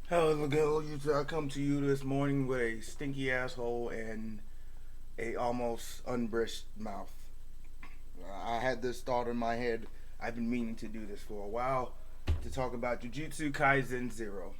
Hello, girl. I come to you this morning with a stinky asshole and a almost unbrushed mouth. I had this thought in my head. I've been meaning to do this for a while to talk about Jujutsu Kaisen Zero.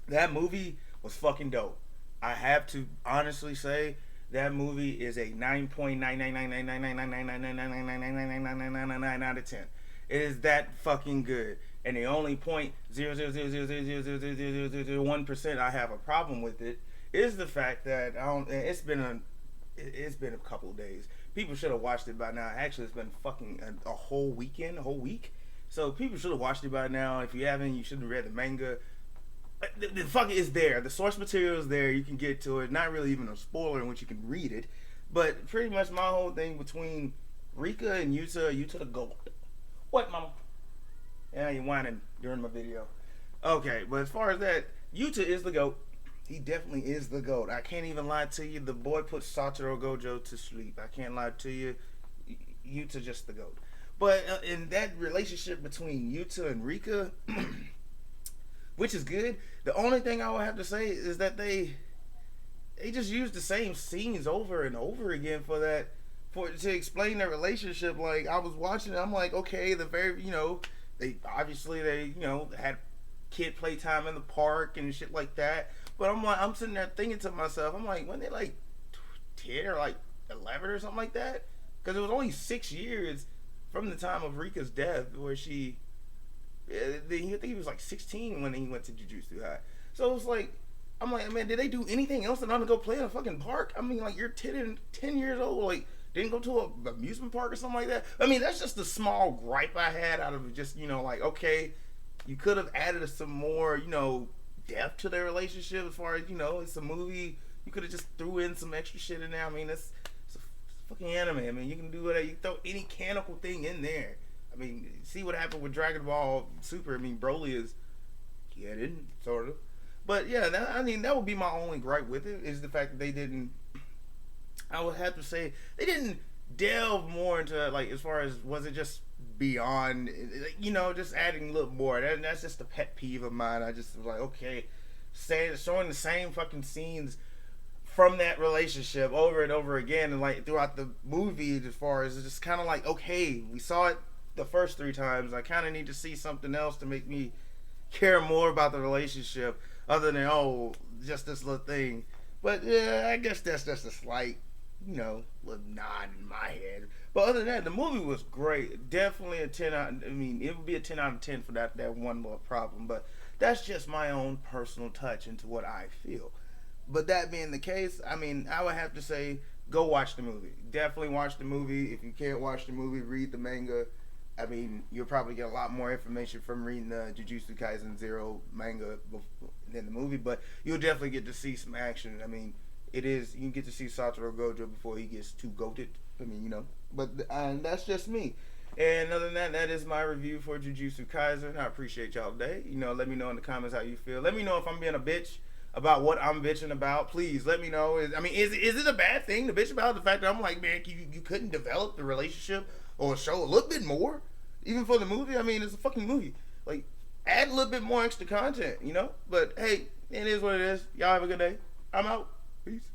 That movie was fucking dope. I have to honestly say that movie is a 9.99999999999999999 out of 10. It is that fucking good. And the only point 0.000000001% I have a problem with it is the fact that I don't. It's been a couple of days. People should have watched it by now. Actually, it's been fucking a whole weekend, a whole week. So people should have watched it by now. If you haven't, you should have read the manga. The fuck is there. The source material is there. You can get to it. Not really even a spoiler in which you can read it. But pretty much my whole thing between Rika and Yuta, Yuta the goat. What, mama? Yeah, you whining during my video. Okay, but as far as that, Yuta is the GOAT. He definitely is the GOAT. I can't even lie to you. The boy put Satoru Gojo to sleep. I can't lie to you. Yuta just the GOAT. But in that relationship between Yuta and Rika, which is good, the only thing I would have to say is that they just use the same scenes over and over again for that for to explain their relationship. Like I was watching it, I'm like, okay, the very they obviously had kid playtime in the park and shit like that. But I'm sitting there thinking to myself, I'm like, when they like 10 or like 11 or something like that, because it was only 6 years from the time of Rika's death where she. I think he was like 16 when he went to Jujutsu High. So it was like, I'm like, man, did they do anything else than not to go play in a fucking park? I mean, like you're 10 years old, like didn't go to a amusement park or something like that. I mean, that's just a small gripe I had out of just like okay, you could have added some more depth to their relationship as far as it's a movie. You could have just threw in some extra shit in there. I mean, it's a fucking anime. I mean, you can do whatever. You can throw any canonical thing in there. I mean, see what happened with Dragon Ball Super. I mean, Broly is kidding, sort of. But yeah, that would be my only gripe with it is the fact that they didn't. I would have to say they didn't delve more into like as far as was it just beyond just adding a little more. That's just a pet peeve of mine. I just was like okay, showing the same fucking scenes from that relationship over and over again and like throughout the movie as far as it's just kind of like okay, we saw it the first 3 times. I kind of need to see something else to make me care more about the relationship other than just this little thing. But yeah, I guess that's just a slight little nod in my head. But other than that, the movie was great. Definitely a 10 out. I mean, it would be a 10 out of 10 for that one little problem. But that's just my own personal touch into what I feel. But that being the case, I mean, I would have to say go watch the movie. Definitely watch the movie. If you can't watch the movie, read the manga. I mean, you'll probably get a lot more information from reading the Jujutsu Kaisen Zero manga than the movie, but you'll definitely get to see some action. I mean, you can get to see Satoru Gojo before he gets too goated. I mean, but that's just me. And other than that, that is my review for Jujutsu Kaisen. I appreciate y'all today. Let me know in the comments how you feel. Let me know if I'm being a bitch about what I'm bitching about. Please let me know. Is it a bad thing to bitch about the fact that I'm like, man, you couldn't develop the relationship or show a little bit more, even for the movie? I mean, it's a fucking movie. Like, add a little bit more extra content, But hey, it is what it is. Y'all have a good day. I'm out. Peace.